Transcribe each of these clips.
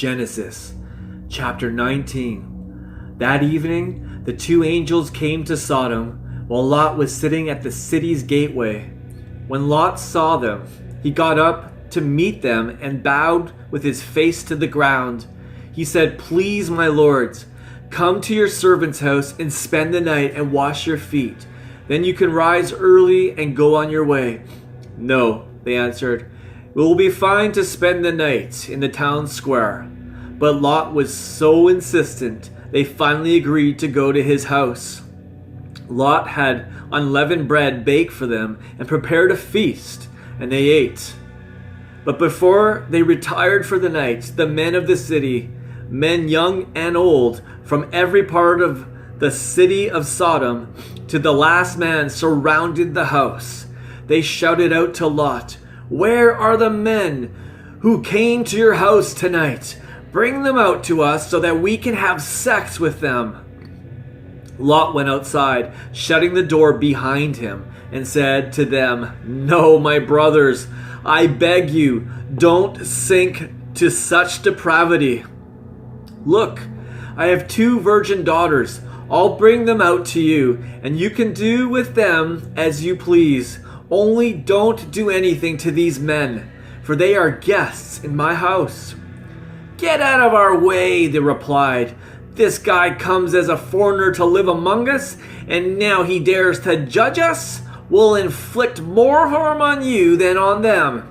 Genesis chapter 19. That evening, the two angels came to Sodom while Lot was sitting at the city's gateway. When Lot saw them, he got up to meet them and bowed with his face to the ground. He said, "Please, my lords, come to your servant's house and spend the night and wash your feet. Then you can rise early and go on your way." "No," they answered. "It will be fine to spend the night in the town square." But Lot was so insistent, they finally agreed to go to his house. Lot had unleavened bread baked for them and prepared a feast, and they ate. But before they retired for the night, the men of the city, men young and old, from every part of the city of Sodom to the last man, surrounded the house. They shouted out to Lot, "Where are the men who came to your house tonight? Bring them out to us so that we can have sex with them." Lot went outside, shutting the door behind him, and said to them, "No, my brothers, I beg you, don't sink to such depravity. Look, I have 2 virgin daughters. I'll bring them out to you, and you can do with them as you please. Only don't do anything to these men, for they are guests in my house." "Get out of our way," they replied. "This guy comes as a foreigner to live among us, and now he dares to judge us. We'll inflict more harm on you than on them."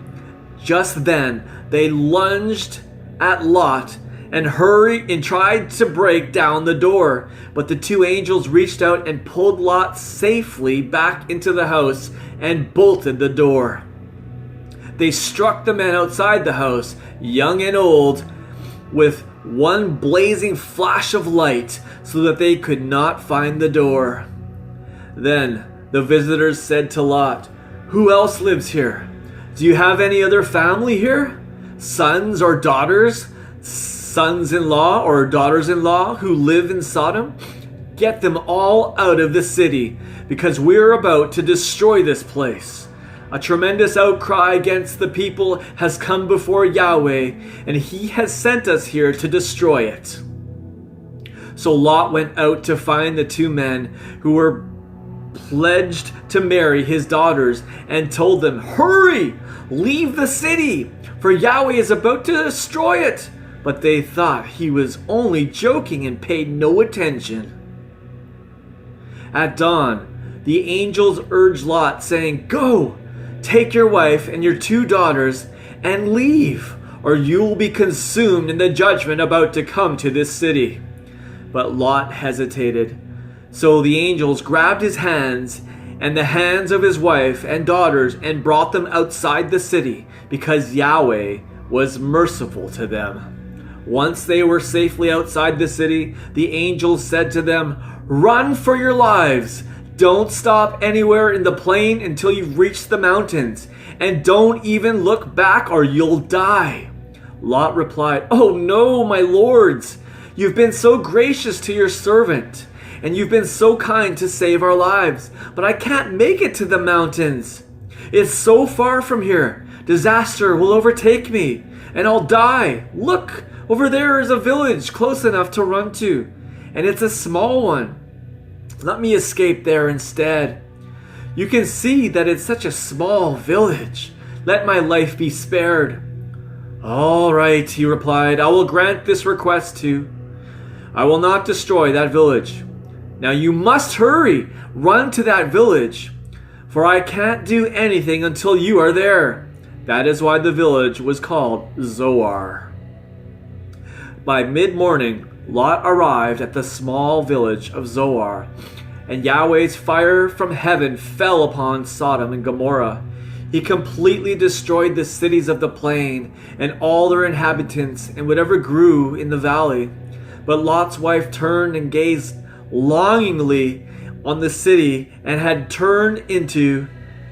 Just then they lunged at Lot and hurried and tried to break down the door. But the 2 angels reached out and pulled Lot safely back into the house and bolted the door. They struck the men outside the house, young and old, with one blazing flash of light so that they could not find the door. Then the visitors said to Lot, "Who else lives here? Do you have any other family here? Sons or daughters? Sons-in-law or daughters-in-law who live in Sodom? Get them all out of the city, because we're about to destroy this place. A tremendous outcry against the people has come before Yahweh, and he has sent us here to destroy it." So Lot went out to find the 2 men who were pledged to marry his daughters and told them, "Hurry, leave the city, for Yahweh is about to destroy it." But they thought he was only joking and paid no attention. At dawn, the angels urged Lot, saying, "Go, take your wife and your 2 daughters and leave, or you will be consumed in the judgment about to come to this city." But Lot hesitated. So the angels grabbed his hands and the hands of his wife and daughters and brought them outside the city, because Yahweh was merciful to them. Once they were safely outside the city, the angels said to them, "Run for your lives. Don't stop anywhere in the plain until you've reached the mountains, and don't even look back or you'll die." Lot replied, "Oh no, my lords, you've been so gracious to your servant, and you've been so kind to save our lives, but I can't make it to the mountains. It's so far from here. Disaster will overtake me, and I'll die. Look, over there is a village close enough to run to, and it's a small one. Let me escape there instead. You can see that it's such a small village. Let my life be spared." "All right," he replied, "I will grant this request too. I will not destroy that village. Now you must hurry, run to that village, for I can't do anything until you are there." That is why the village was called Zoar. By mid-morning, Lot arrived at the small village of Zoar, and Yahweh's fire from heaven fell upon Sodom and Gomorrah. He completely destroyed the cities of the plain and all their inhabitants and whatever grew in the valley. But Lot's wife turned and gazed longingly on the city and had turned into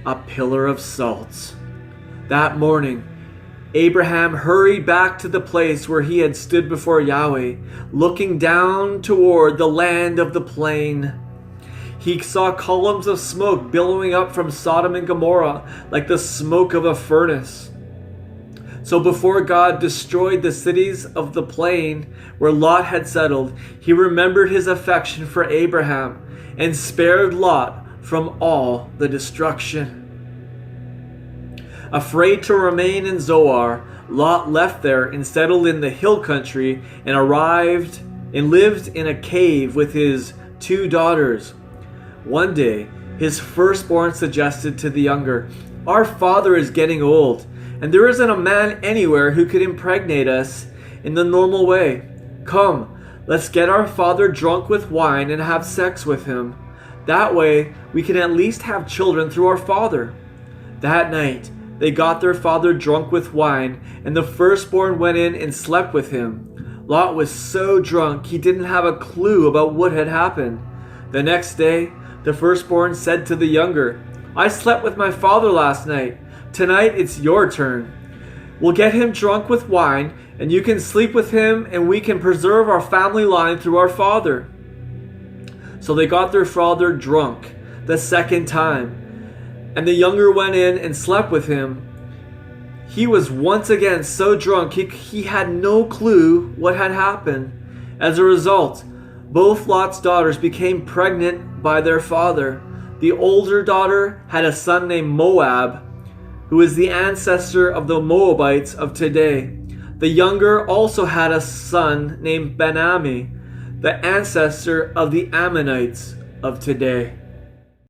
a pillar of salt. That morning, Abraham hurried back to the place where he had stood before Yahweh, looking down toward the land of the plain. He saw columns of smoke billowing up from Sodom and Gomorrah like the smoke of a furnace. So before God destroyed the cities of the plain where Lot had settled, he remembered his affection for Abraham and spared Lot from all the destruction. Afraid to remain in Zoar, Lot left there and settled in the hill country and lived in a cave with his 2 daughters. One day, his firstborn suggested to the younger, "Our father is getting old, and there isn't a man anywhere who could impregnate us in the normal way. Come, let's get our father drunk with wine and have sex with him. That way, we can at least have children through our father." That night, they got their father drunk with wine, and the firstborn went in and slept with him. Lot was so drunk he didn't have a clue about what had happened. The next day, the firstborn said to the younger, "I slept with my father last night. Tonight it's your turn. We'll get him drunk with wine, and you can sleep with him, and we can preserve our family line through our father." So they got their father drunk the second time, and the younger went in and slept with him. He was once again so drunk he had no clue what had happened. As a result, both Lot's daughters became pregnant by their father. The older daughter had a son named Moab, who is the ancestor of the Moabites of today. The younger also had a son named Ben-Ammi, the ancestor of the Ammonites of today.